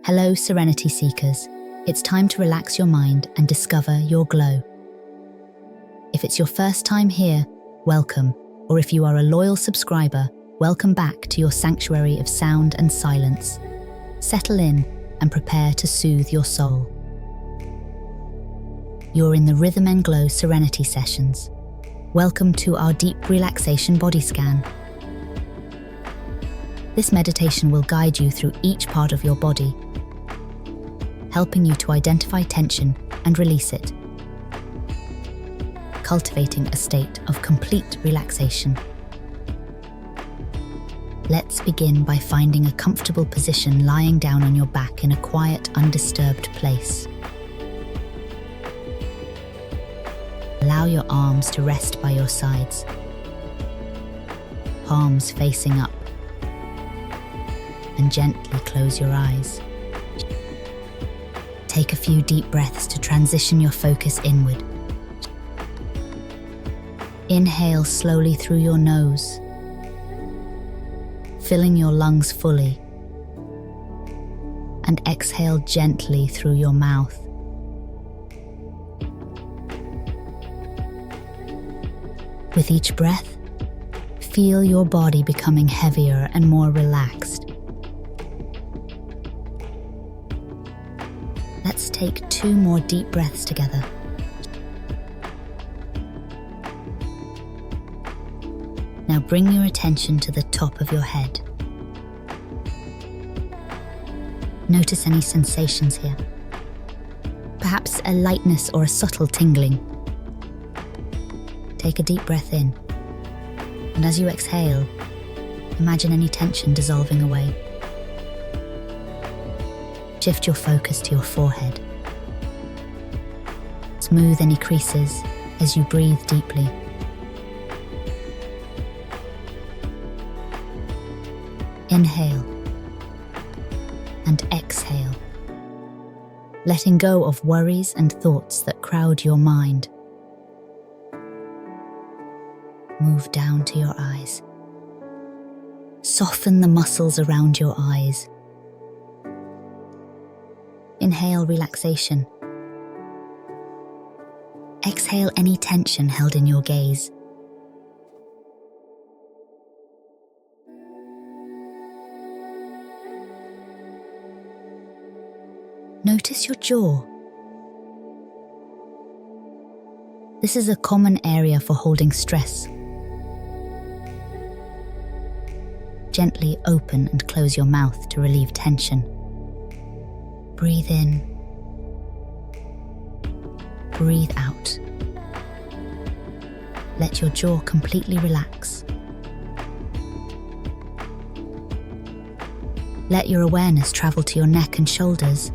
Hello, Serenity Seekers. It's time to relax your mind and discover your glow. If it's your first time here, welcome. Or if you are a loyal subscriber, welcome back to your sanctuary of sound and silence. Settle in and prepare to soothe your soul. You're in the Rhythm and Glow Serenity Sessions. Welcome to our deep relaxation body scan. This meditation will guide you through each part of your body, helping you to identify tension and release it, cultivating a state of complete relaxation. Let's begin by finding a comfortable position lying down on your back in a quiet, undisturbed place. Allow your arms to rest by your sides, palms facing up, and gently close your eyes. Take a few deep breaths to transition your focus inward. Inhale slowly through your nose, filling your lungs fully, and exhale gently through your mouth. With each breath, feel your body becoming heavier and more relaxed. Let's take 2 more deep breaths together. Now bring your attention to the top of your head. Notice any sensations here. Perhaps a lightness or a subtle tingling. Take a deep breath in, and as you exhale, imagine any tension dissolving away. Shift your focus to your forehead. Smooth any creases as you breathe deeply. Inhale and exhale, letting go of worries and thoughts that crowd your mind. Move down to your eyes. Soften the muscles around your eyes. Inhale relaxation. Exhale any tension held in your gaze. Notice your jaw. This is a common area for holding stress. Gently open and close your mouth to relieve tension. Breathe in. Breathe out. Let your jaw completely relax. Let your awareness travel to your neck and shoulders.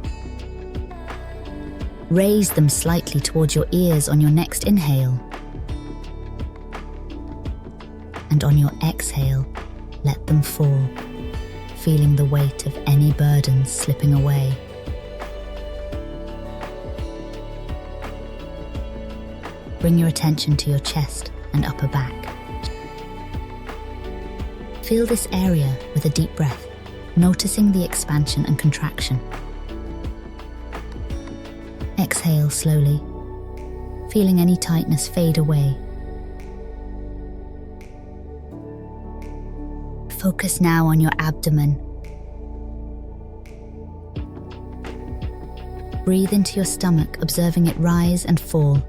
Raise them slightly towards your ears on your next inhale. And on your exhale, let them fall, feeling the weight of any burdens slipping away. Bring your attention to your chest and upper back. Feel this area with a deep breath, noticing the expansion and contraction. Exhale slowly, feeling any tightness fade away. Focus now on your abdomen. Breathe into your stomach, observing it rise and fall.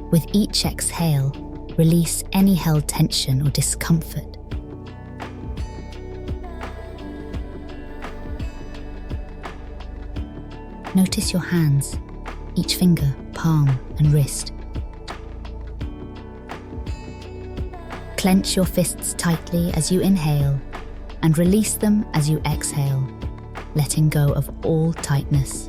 With each exhale, release any held tension or discomfort. Notice your hands, each finger, palm, and wrist. Clench your fists tightly as you inhale and release them as you exhale, letting go of all tightness.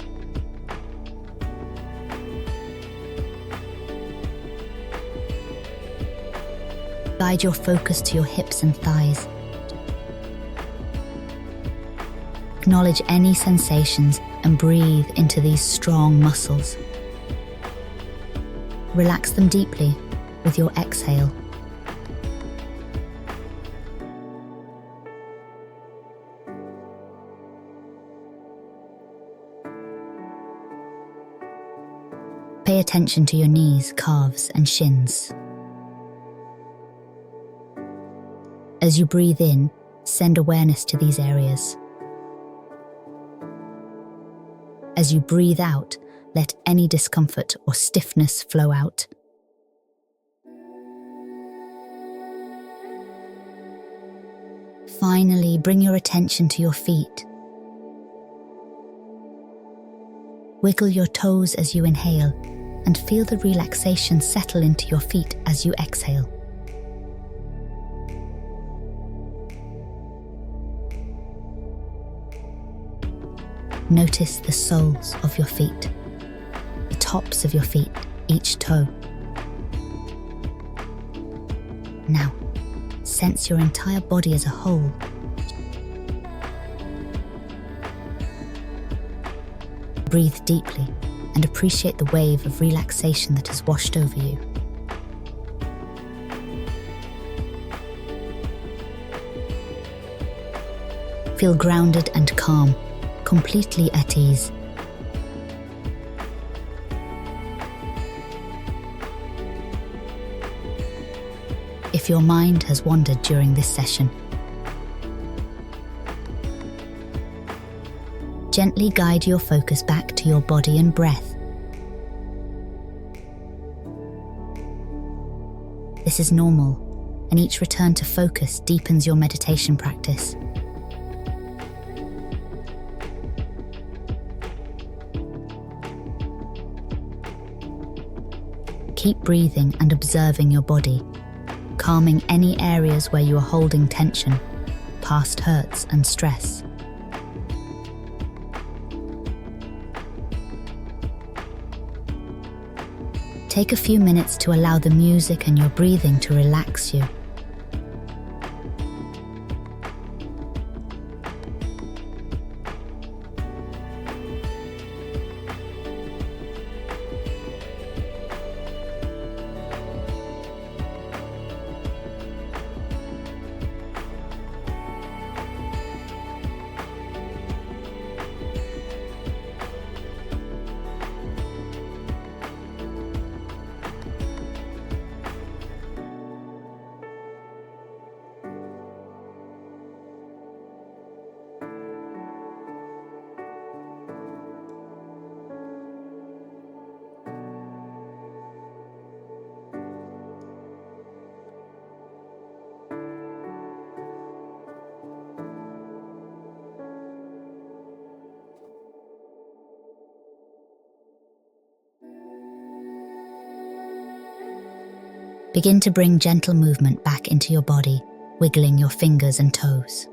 Guide your focus to your hips and thighs. Acknowledge any sensations and breathe into these strong muscles. Relax them deeply with your exhale. Pay attention to your knees, calves, and shins. As you breathe in, send awareness to these areas. As you breathe out, let any discomfort or stiffness flow out. Finally, bring your attention to your feet. Wiggle your toes as you inhale and feel the relaxation settle into your feet as you exhale. Notice the soles of your feet, the tops of your feet, each toe. Now, sense your entire body as a whole. Breathe deeply and appreciate the wave of relaxation that has washed over you. Feel grounded and calm, completely at ease. If your mind has wandered during this session, gently guide your focus back to your body and breath. This is normal, and each return to focus deepens your meditation practice. Keep breathing and observing your body, calming any areas where you are holding tension, past hurts and stress. Take a few minutes to allow the music and your breathing to relax you. Begin to bring gentle movement back into your body, wiggling your fingers and toes.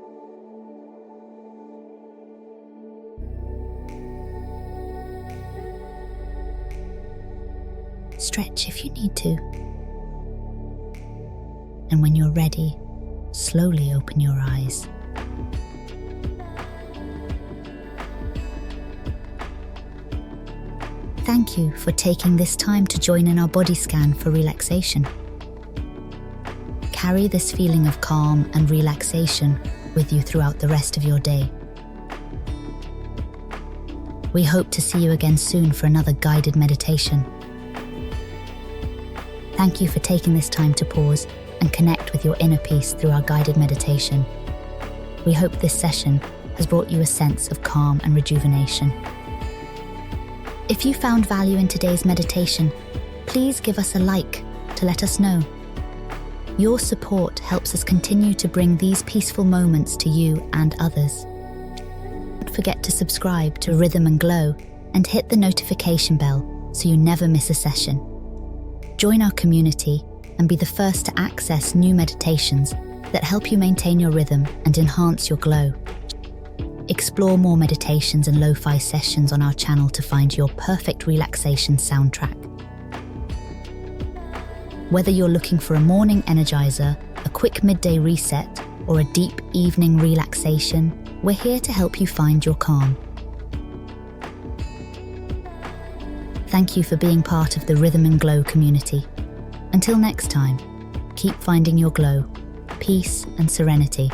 Stretch if you need to. And when you're ready, slowly open your eyes. Thank you for taking this time to join in our body scan for relaxation. Carry this feeling of calm and relaxation with you throughout the rest of your day. We hope to see you again soon for another guided meditation. Thank you for taking this time to pause and connect with your inner peace through our guided meditation. We hope this session has brought you a sense of calm and rejuvenation. If you found value in today's meditation, please give us a like to let us know. Your support helps us continue to bring these peaceful moments to you and others. Don't forget to subscribe to Rhythm and Glow and hit the notification bell so you never miss a session. Join our community and be the first to access new meditations that help you maintain your rhythm and enhance your glow. Explore more meditations and lo-fi sessions on our channel to find your perfect relaxation soundtrack. Whether you're looking for a morning energizer, a quick midday reset, or a deep evening relaxation, we're here to help you find your calm. Thank you for being part of the Rhythm and Glow community. Until next time, keep finding your glow, peace and serenity.